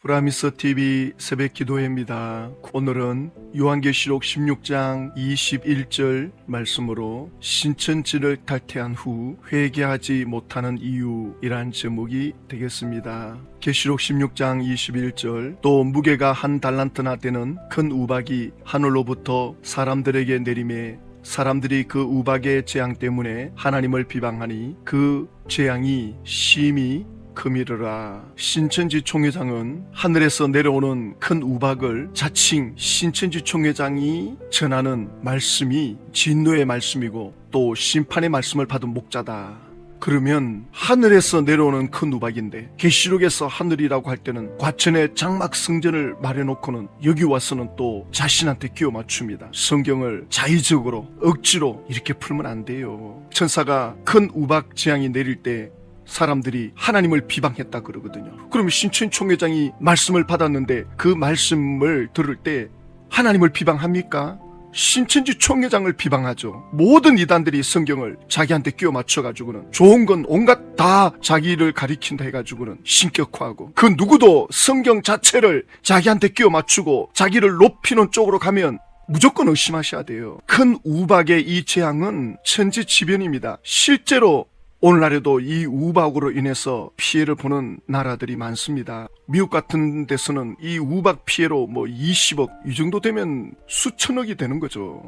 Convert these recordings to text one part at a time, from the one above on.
브라미스 TV 새벽 기도회입니다. 오늘은 요한계시록 16장 21절 말씀으로 신천지를 탈퇴한 후 회개하지 못하는 이유이란 제목이 되겠습니다. 계시록 16장 21절 또 무게가 한 달란트나 되는 큰 우박이 하늘로부터 사람들에게 내림에 사람들이 그 우박의 재앙 때문에 하나님을 비방하니 그 재앙이 심히 금이르라. 신천지 총회장은 하늘에서 내려오는 큰 우박을 자칭 신천지 총회장이 전하는 말씀이 진노의 말씀이고 또 심판의 말씀을 받은 목자다. 그러면 하늘에서 내려오는 큰 우박인데 계시록에서 하늘이라고 할 때는 과천의 장막 성전을 말해놓고는 여기 와서는 또 자신한테 끼워 맞춥니다. 성경을 자의적으로 억지로 이렇게 풀면 안 돼요. 천사가 큰 우박 재앙이 내릴 때 사람들이 하나님을 비방했다 그러거든요. 그러면 신천 총회장이 말씀을 받았는데 그 말씀을 들을 때 하나님을 비방합니까? 신천지 총회장을 비방하죠. 모든 이단들이 성경을 자기한테 끼워 맞춰가지고는 좋은 건 온갖 다 자기를 가리킨다 해가지고는 신격화하고 그 누구도 성경 자체를 자기한테 끼워 맞추고 자기를 높이는 쪽으로 가면 무조건 의심하셔야 돼요. 큰 우박의 이 재앙은 천지지변입니다. 실제로 오늘날에도 이 우박으로 인해서 피해를 보는 나라들이 많습니다. 미국 같은 데서는 이 우박 피해로 20억 이 정도 되면 수천억이 되는 거죠.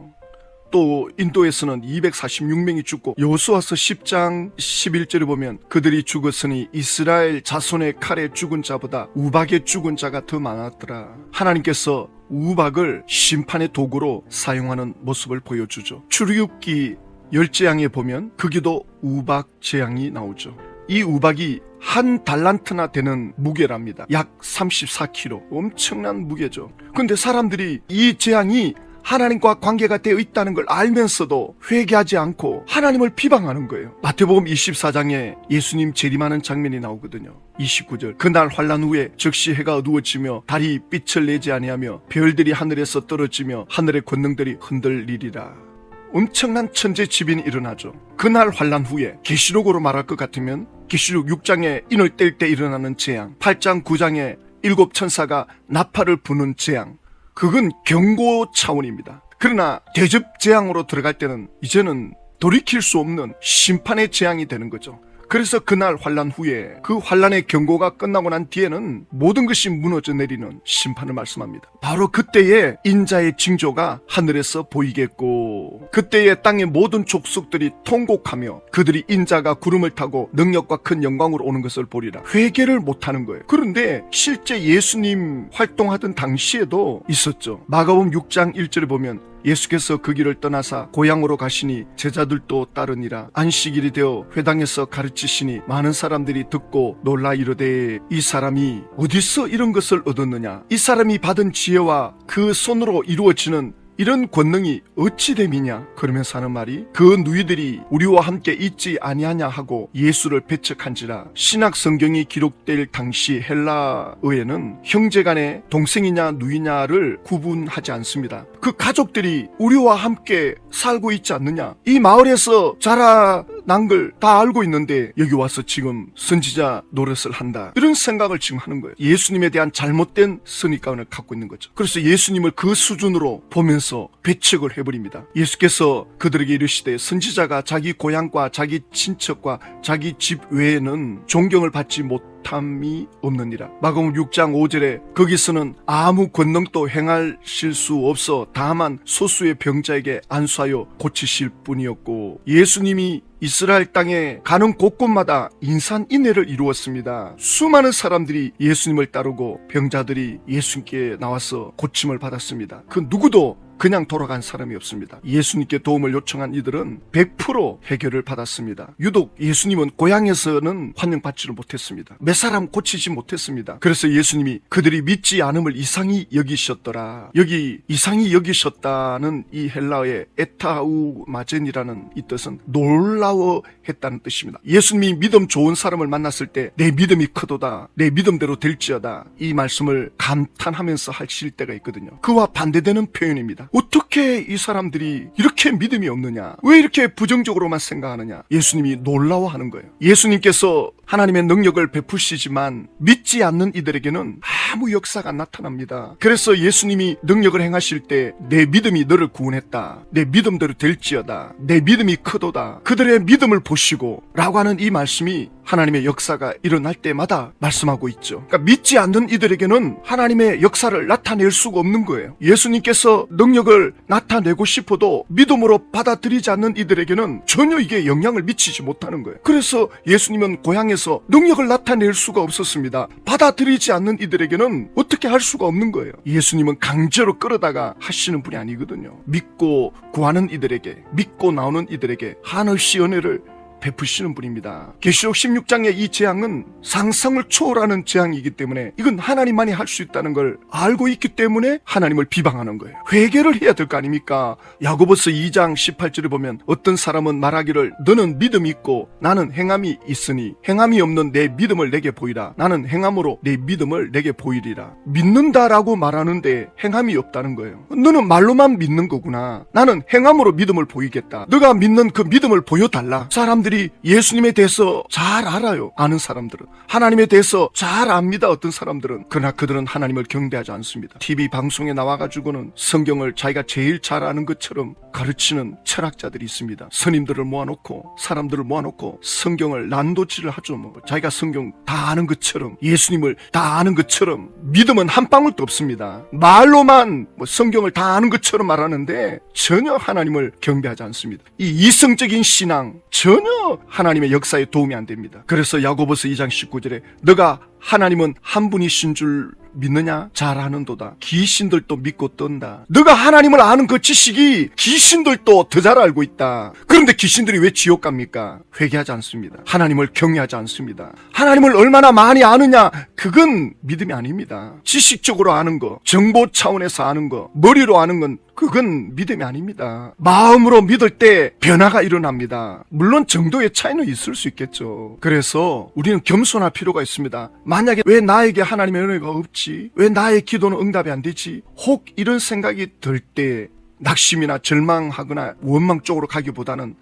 또 인도에서는 246명이 죽고 여호수아서 10장 11절에 보면 그들이 죽었으니 이스라엘 자손의 칼에 죽은 자보다 우박에 죽은 자가 더 많았더라. 하나님께서 우박을 심판의 도구로 사용하는 모습을 보여주죠. 출애굽기 10재앙에 보면 거기도 우박 재앙이 나오죠. 이 우박이 한 달란트나 되는 무게랍니다. 약 34kg. 엄청난 무게죠. 근데 사람들이 이 재앙이 하나님과 관계가 되어 있다는 걸 알면서도 회개하지 않고 하나님을 비방하는 거예요. 마태복음 24장에 예수님 재림하는 장면이 나오거든요. 29절 그날 환난 후에 즉시 해가 어두워지며 달이 빛을 내지 아니하며 별들이 하늘에서 떨어지며 하늘의 권능들이 흔들리리라. 엄청난 천재지변이 일어나죠. 그날 환난 후에 계시록으로 말할 것 같으면 계시록 6장에 인을 뗄 때 일어나는 재앙, 8장 9장에 7천사가 나팔을 부는 재앙, 그건 경고 차원입니다. 그러나 대접 재앙으로 들어갈 때는 이제는 돌이킬 수 없는 심판의 재앙이 되는 거죠. 그래서 그날 환난 후에 그 환난의 경고가 끝나고 난 뒤에는 모든 것이 무너져 내리는 심판을 말씀합니다. 바로 그때에 인자의 징조가 하늘에서 보이겠고 그때에 땅의 모든 족속들이 통곡하며 그들이 인자가 구름을 타고 능력과 큰 영광으로 오는 것을 보리라. 회개를 못하는 거예요. 그런데 실제 예수님 활동하던 당시에도 있었죠. 마가복음 6장 1절에 보면 예수께서 그 길을 떠나사 고향으로 가시니 제자들도 따르니라. 안식일이 되어 회당에서 가르치시니 많은 사람들이 듣고 놀라 이르되 이 사람이 어디서 이런 것을 얻었느냐. 이 사람이 받은 지혜와 그 손으로 이루어지는 이런 권능이 어찌 됨이냐. 그러면서 하는 말이 그 누이들이 우리와 함께 있지 아니하냐 하고 예수를 배척한지라. 신약 성경이 기록될 당시 헬라어에는 형제간에 동생이냐 누이냐를 구분하지 않습니다. 그 가족들이 우리와 함께 살고 있지 않느냐. 이 마을에서 자라난 걸 다 알고 있는데 여기 와서 지금 선지자 노릇을 한다. 이런 생각을 지금 하는 거예요. 예수님에 대한 잘못된 선입관을 갖고 있는 거죠. 그래서 예수님을 그 수준으로 보면서 배척을 해버립니다. 예수께서 그들에게 이르시되 선지자가 자기 고향과 자기 친척과 자기 집 외에는 존경을 받지 못함이 없느니라. 마가복음 6장 5절에 거기서는 아무 권능도 행하실 수 없어 다만 소수의 병자에게 안수하여 고치실 뿐이었고 예수님이 이스라엘 땅에 가는 곳곳마다 인산인해를 이루었습니다. 수많은 사람들이 예수님을 따르고 병자들이 예수님께 나와서 고침을 받았습니다. 그 누구도 그냥 돌아간 사람이 없습니다. 예수님께 도움을 요청한 이들은 100% 해결을 받았습니다. 유독 예수님은 고향에서는 환영받지를 못했습니다. 몇 사람 고치지 못했습니다. 그래서 예수님이 그들이 믿지 않음을 이상히 여기셨더라. 여기 이상히 여기셨다는 이 헬라어의 에타우마젠이라는 이 뜻은 놀라워했다는 뜻입니다. 예수님이 믿음 좋은 사람을 만났을 때 내 믿음이 크도다. 내 믿음대로 될지어다. 이 말씀을 감탄하면서 하실 때가 있거든요. 그와 반대되는 표현입니다. 어떻게 이 사람들이 이렇게 믿음이 없느냐? 왜 이렇게 부정적으로만 생각하느냐? 예수님이 놀라워하는 거예요. 예수님께서 하나님의 능력을 베푸시지만 믿지 않는 이들에게는 아무 역사가 나타납니다. 그래서 예수님이 능력을 행하실 때 내 믿음이 너를 구원했다, 내 믿음대로 될지어다, 내 믿음이 크도다, 그들의 믿음을 보시고 라고 하는 이 말씀이 하나님의 역사가 일어날 때마다 말씀하고 있죠. 그러니까 믿지 않는 이들에게는 하나님의 역사를 나타낼 수가 없는 거예요. 예수님께서 능력을 나타내고 싶어도 믿음으로 받아들이지 않는 이들에게는 전혀 이게 영향을 미치지 못하는 거예요. 그래서 예수님은 고향에서 능력을 나타낼 수가 없었습니다. 받아들이지 않는 이들에게는 어떻게 할 수가 없는 거예요. 예수님은 강제로 끌어다가 하시는 분이 아니거든요. 믿고 구하는 이들에게, 믿고 나오는 이들에게 한없이 은혜를 베푸시는 분입니다. 계시록 16장의 이 재앙은 상상을 초월하는 재앙이기 때문에 이건 하나님만이 할 수 있다는 걸 알고 있기 때문에 하나님을 비방하는 거예요. 회개를 해야 될 거 아닙니까? 야고보서 2장 18절을 보면 어떤 사람은 말하기를 너는 믿음이 있고 나는 행함이 있으니 행함이 없는 내 믿음을 내게 보이라. 나는 행함으로 내 믿음을 내게 보이리라. 믿는다라고 말하는데 행함이 없다는 거예요. 너는 말로만 믿는 거구나. 나는 행함으로 믿음을 보이겠다. 너가 믿는 그 믿음을 보여달라. 사람들이 예수님에 대해서 잘 알아요. 아는 사람들은. 하나님에 대해서 잘 압니다. 어떤 사람들은. 그러나 그들은 하나님을 경배하지 않습니다. TV 방송에 나와가지고는 성경을 자기가 제일 잘 아는 것처럼 가르치는 철학자들이 있습니다. 스님들을 모아놓고 사람들을 모아놓고 성경을 난도질을 하죠. 뭐 자기가 성경 다 아는 것처럼, 예수님을 다 아는 것처럼. 믿음은 한 방울도 없습니다. 말로만 뭐 성경을 다 아는 것처럼 말하는데 전혀 하나님을 경배하지 않습니다. 이 이성적인 신앙 전혀 하나님의 역사에 도움이 안 됩니다. 그래서 야고보서 2장 19절에 너가 하나님은 한 분이신 줄 믿느냐? 잘 아는도다. 귀신들도 믿고 떤다. 너가 하나님을 아는 그 지식이 귀신들도 더 잘 알고 있다. 그런데 귀신들이 왜 지옥 갑니까? 회개하지 않습니다. 하나님을 경외하지 않습니다. 하나님을 얼마나 많이 아느냐? 그건 믿음이 아닙니다. 지식적으로 아는 거, 정보 차원에서 아는 거, 머리로 아는 건 그건 믿음이 아닙니다. 마음으로 믿을 때 변화가 일어납니다. 물론 정도의 차이는 있을 수 있겠죠. 그래서 우리는 겸손할 필요가 있습니다. 만약에 왜 나에게 하나님의 은혜가 없지? 왜 나의 기도는 응답이 안 되지? 혹 이런 생각이 들 때 낙심이나 절망하거나 원망 쪽으로 가기보다는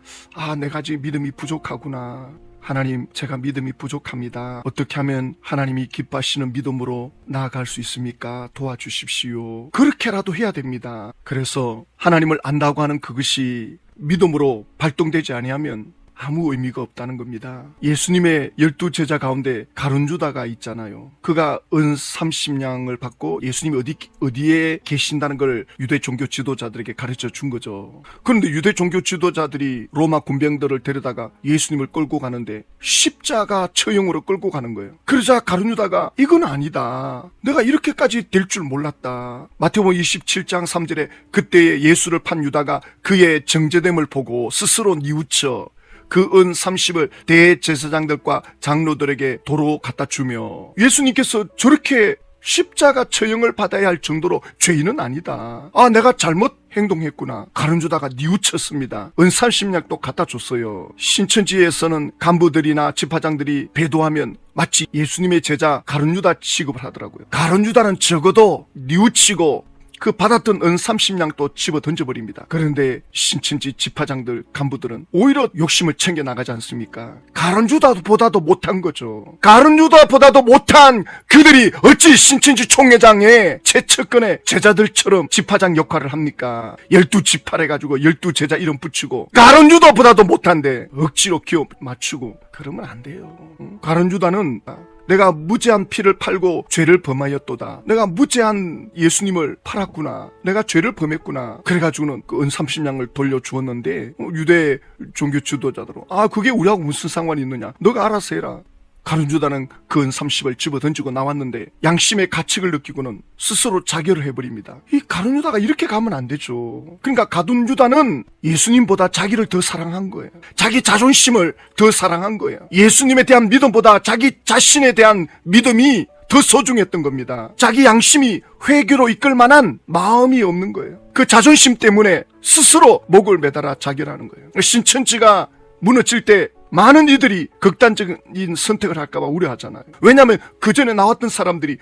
내가 지금 믿음이 부족하구나. 하나님, 제가 믿음이 부족합니다. 어떻게 하면 하나님이 기뻐하시는 믿음으로 나아갈 수 있습니까? 도와주십시오. 그렇게라도 해야 됩니다. 그래서 하나님을 안다고 하는 그것이 믿음으로 발동되지 아니하면 아무 의미가 없다는 겁니다. 예수님의 12제자 가운데 가룟유다가 있잖아요. 그가 은 30냥을 받고 예수님이 어디에 계신다는 걸 유대 종교 지도자들에게 가르쳐 준 거죠. 그런데 유대 종교 지도자들이 로마 군병들을 데려다가 예수님을 끌고 가는데 십자가 처형으로 끌고 가는 거예요. 그러자 가룟유다가 이건 아니다. 내가 이렇게까지 될 줄 몰랐다. 마태복음 27장 3절에 그때에 예수를 판 유다가 그의 정죄됨을 보고 스스로 뉘우쳐 그 은 30을 대제사장들과 장로들에게 도로 갖다 주며, 예수님께서 저렇게 십자가 처형을 받아야 할 정도로 죄인은 아니다. 내가 잘못 행동했구나. 가룟유다가 뉘우쳤습니다. 은 30냥도 갖다 줬어요. 신천지에서는 간부들이나 집화장들이 배도하면 마치 예수님의 제자 가룟유다 취급을 하더라고요. 가룟유다는 적어도 뉘우치고 그 받았던 은 30냥도 집어 던져버립니다. 그런데 신천지 집화장들, 간부들은 오히려 욕심을 챙겨 나가지 않습니까? 가룟유다보다도 못한 거죠. 가룟유다보다도 못한 그들이 어찌 신천지 총회장의 최측근의 제자들처럼 집화장 역할을 합니까? 12지파를 해가지고 12제자 이름 붙이고 가룟유다보다도 못한데 억지로 끼워 맞추고 그러면 안 돼요. 가룟유다는 내가 무죄한 피를 팔고 죄를 범하였도다. 내가 무죄한 예수님을 팔았구나. 내가 죄를 범했구나. 그래가지고는 그 은 30냥을 돌려주었는데 유대 종교 지도자들은 그게 우리하고 무슨 상관이 있느냐. 너가 알아서 해라. 가룟유다는 그 은 30을 집어 던지고 나왔는데 양심의 가책을 느끼고는 스스로 자결을 해버립니다. 이 가룟유다가 이렇게 가면 안 되죠. 그러니까 가룟유다는 예수님보다 자기를 더 사랑한 거예요. 자기 자존심을 더 사랑한 거예요. 예수님에 대한 믿음보다 자기 자신에 대한 믿음이 더 소중했던 겁니다. 자기 양심이 회개로 이끌 만한 마음이 없는 거예요. 그 자존심 때문에 스스로 목을 매달아 자결하는 거예요. 신천지가 무너질 때 많은 이들이 극단적인 선택을 할까봐 우려하잖아요. 왜냐하면 그 전에 나왔던 사람들이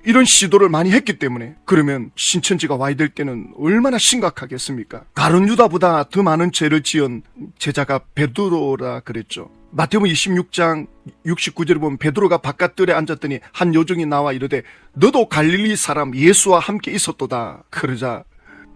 이런 시도를 많이 했기 때문에. 그러면 신천지가 와야 될 때는 얼마나 심각하겠습니까? 가룟유다보다 더 많은 죄를 지은 제자가 베드로라 그랬죠. 마태복음 26장 69절에 보면 베드로가 바깥들에 앉았더니 한 여종이 나와 이르되 너도 갈릴리 사람 예수와 함께 있었도다. 그러자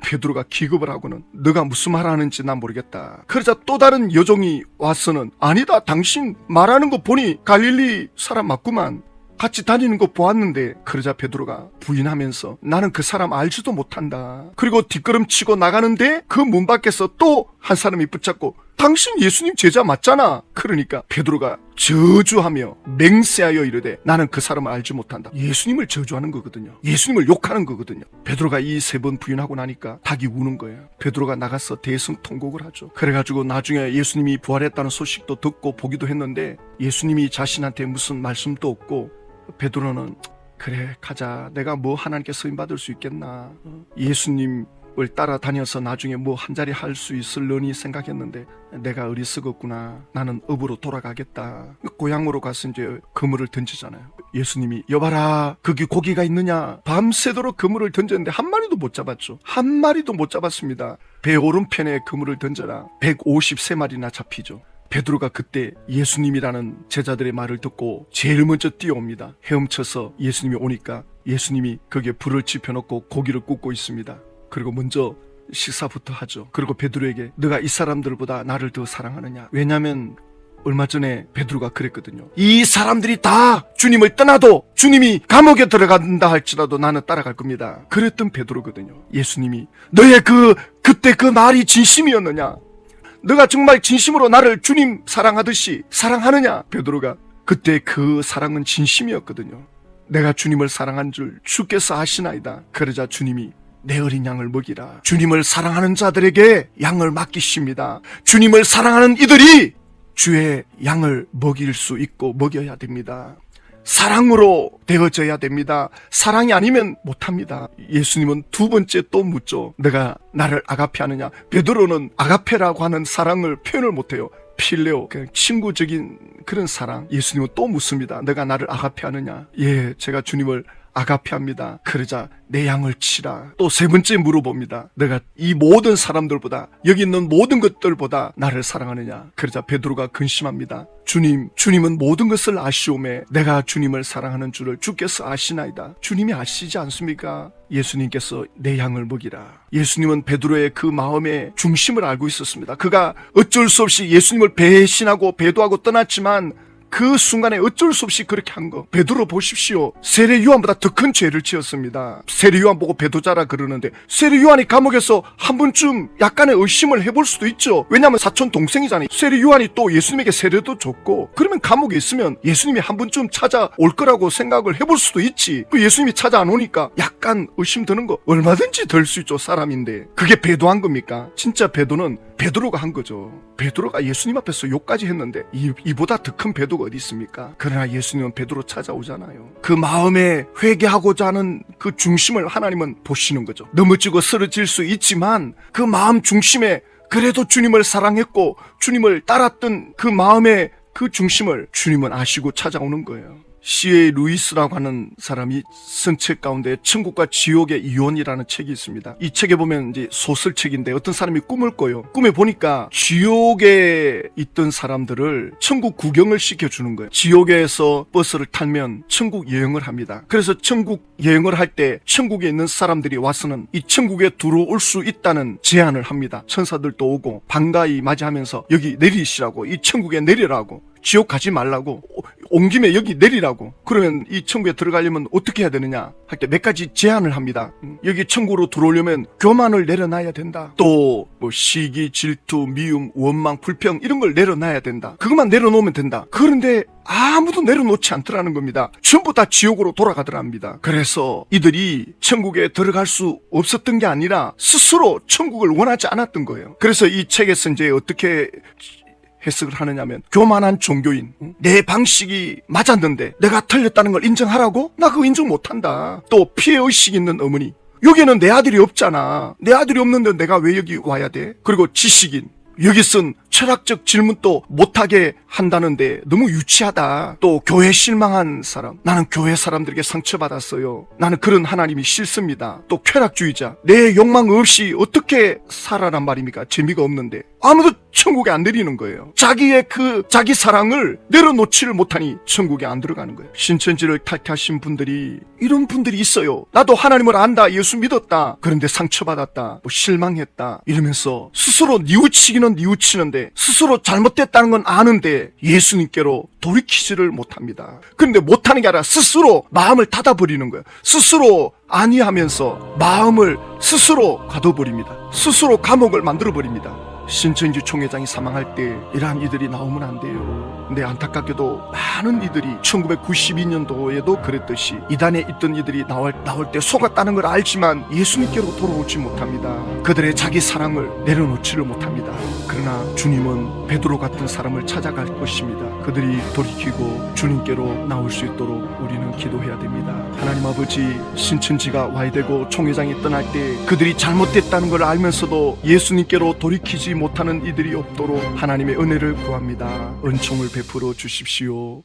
베드로가 기겁을 하고는 너가 무슨 말 하는지 난 모르겠다. 그러자 또 다른 여종이 와서는 아니다, 당신 말하는 거 보니 갈릴리 사람 맞구만. 같이 다니는 거 보았는데. 그러자 베드로가 부인하면서 나는 그 사람 알지도 못한다. 그리고 뒷걸음치고 나가는데 그 문 밖에서 또 한 사람이 붙잡고 당신 예수님 제자 맞잖아. 그러니까 베드로가 저주하며 맹세하여 이르되 나는 그 사람을 알지 못한다. 예수님을 저주하는 거거든요. 예수님을 욕하는 거거든요. 베드로가 이 3번 부인하고 나니까 닭이 우는 거예요. 베드로가 나가서 대성통곡을 하죠. 그래가지고 나중에 예수님이 부활했다는 소식도 듣고 보기도 했는데 예수님이 자신한테 무슨 말씀도 없고 베드로는 그래 가자. 내가 뭐 하나님께 쓰임받을 수 있겠나. 예수님을 따라다녀서 나중에 뭐 한 자리 할 수 있을려니 생각했는데 내가 어리석었구나. 나는 업으로 돌아가겠다. 고향으로 가서 이제 그물을 던지잖아요. 예수님이 여봐라 거기 고기가 있느냐. 밤새도록 그물을 던졌는데 한 마리도 못 잡았죠. 한 마리도 못 잡았습니다. 배 오른편에 그물을 던져라. 153마리나 잡히죠. 베드로가 그때 예수님이라는 제자들의 말을 듣고 제일 먼저 뛰어옵니다. 헤엄쳐서 예수님이 오니까 예수님이 거기에 불을 지펴놓고 고기를 굽고 있습니다. 그리고 먼저 식사부터 하죠. 그리고 베드로에게 너가 이 사람들보다 나를 더 사랑하느냐. 왜냐하면 얼마 전에 베드로가 그랬거든요. 이 사람들이 다 주님을 떠나도 주님이 감옥에 들어간다 할지라도 나는 따라갈 겁니다. 그랬던 베드로거든요. 예수님이 너의 그때 그 말이 진심이었느냐. 너가 정말 진심으로 나를 주님 사랑하듯이 사랑하느냐. 베드로가 그때 그 사랑은 진심이었거든요. 내가 주님을 사랑한 줄 주께서 아시나이다. 그러자 주님이 내 어린 양을 먹이라. 주님을 사랑하는 자들에게 양을 맡기십니다. 주님을 사랑하는 이들이 주의 양을 먹일 수 있고 먹여야 됩니다. 사랑으로 되어져야 됩니다. 사랑이 아니면 못합니다. 예수님은 두 번째 또 묻죠. 내가 나를 아가페하느냐. 베드로는 아가페라고 하는 사랑을 표현을 못해요. 필레오, 그냥 친구적인 그런 사랑. 예수님은 또 묻습니다. 내가 나를 아가페하느냐. 예, 제가 주님을 아가페합니다. 그러자 내 양을 치라. 또 3번째 물어봅니다. 내가 이 모든 사람들보다 여기 있는 모든 것들보다 나를 사랑하느냐. 그러자 베드로가 근심합니다. 주님은 모든 것을 아시오매 내가 주님을 사랑하는 줄을 주께서 아시나이다. 주님이 아시지 않습니까? 예수님께서 내 양을 먹이라. 예수님은 베드로의 그 마음의 중심을 알고 있었습니다. 그가 어쩔 수 없이 예수님을 배신하고 배도하고 떠났지만 그 순간에 어쩔 수 없이 그렇게 한 거. 베드로 보십시오. 세례 요한보다 더 큰 죄를 지었습니다. 세례 요한 보고 배도자라 그러는데 세례 요한이 감옥에서 한 번쯤 약간의 의심을 해볼 수도 있죠. 왜냐하면 사촌 동생이잖아요. 세례 요한이 또 예수님에게 세례도 줬고 그러면 감옥에 있으면 예수님이 한 번쯤 찾아올 거라고 생각을 해볼 수도 있지. 그 예수님이 찾아 안 오니까 약간 의심 드는 거 얼마든지 될 수 있죠. 사람인데 그게 배도한 겁니까? 진짜 배도는 베드로가 한 거죠. 베드로가 예수님 앞에서 욕까지 했는데 이보다 더 큰 배도가 어디 있습니까? 그러나 예수님은 베드로 찾아오잖아요. 그 마음에 회개하고자 하는 그 중심을 하나님은 보시는 거죠. 넘어지고 쓰러질 수 있지만 그 마음 중심에 그래도 주님을 사랑했고 주님을 따랐던 그 마음의 그 중심을 주님은 아시고 찾아오는 거예요. C.A. 루이스라고 하는 사람이 쓴 책 가운데 천국과 지옥의 이혼이라는 책이 있습니다. 이 책에 보면 이제 소설책인데 어떤 사람이 꿈을 꿔요. 꿈에 보니까 지옥에 있던 사람들을 천국 구경을 시켜주는 거예요. 지옥에서 버스를 타면 천국 여행을 합니다. 그래서 천국 여행을 할 때 천국에 있는 사람들이 와서는 이 천국에 들어올 수 있다는 제안을 합니다. 천사들도 오고 반가이 맞이하면서 여기 내리시라고, 이 천국에 내리라고, 지옥 가지 말라고, 온 김에 여기 내리라고. 그러면 이 천국에 들어가려면 어떻게 해야 되느냐 할 때 몇 가지 제안을 합니다. 여기 천국으로 들어오려면 교만을 내려놔야 된다. 또 뭐 시기, 질투, 미움, 원망, 불평 이런 걸 내려놔야 된다. 그것만 내려놓으면 된다. 그런데 아무도 내려놓지 않더라는 겁니다. 전부 다 지옥으로 돌아가더랍니다. 그래서 이들이 천국에 들어갈 수 없었던 게 아니라 스스로 천국을 원하지 않았던 거예요. 그래서 이 책에서 이제 어떻게 해석을 하느냐면, 교만한 종교인, 내 방식이 맞았는데 내가 틀렸다는 걸 인정하라고? 나 그거 인정 못한다. 또 피해의식 있는 어머니, 여기는 내 아들이 없잖아. 내 아들이 없는데 내가 왜 여기 와야 돼? 그리고 지식인, 여기 쓴 철학적 질문도 못하게 한다는데 너무 유치하다. 또 교회 실망한 사람, 나는 교회 사람들에게 상처받았어요. 나는 그런 하나님이 싫습니다. 또 쾌락주의자, 내 욕망 없이 어떻게 살아란 말입니까? 재미가 없는데 아무도 천국에 안 내리는 거예요. 자기 사랑을 내려놓지를 못하니 천국에 안 들어가는 거예요. 신천지를 탈퇴하신 분들이 이런 분들이 있어요. 나도 하나님을 안다, 예수 믿었다, 그런데 상처받았다, 뭐 실망했다 이러면서 스스로 뉘우치기는 뉘우치는데 스스로 잘못됐다는 건 아는데 예수님께로 돌이키지를 못합니다. 그런데 못하는 게 아니라 스스로 마음을 닫아버리는 거예요. 스스로 아니하면서 마음을 스스로 가둬버립니다. 스스로 감옥을 만들어버립니다. 신천지 총회장이 사망할 때 이러한 이들이 나오면 안 돼요. 근데 안타깝게도 많은 이들이 1992년도에도 그랬듯이 이단에 있던 이들이 나올 때 속았다는 걸 알지만 예수님께로 돌아오지 못합니다. 그들의 자기 사랑을 내려놓지를 못합니다. 그러나 주님은 베드로 같은 사람을 찾아갈 것입니다. 그들이 돌이키고 주님께로 나올 수 있도록 우리는 기도해야 됩니다. 하나님 아버지, 신천지가 와야 되고 총회장이 떠날 때 그들이 잘못됐다는 걸 알면서도 예수님께로 돌이키지 못하는 이들이 없도록 하나님의 은혜를 구합니다. 은총을 베풀어 주십시오.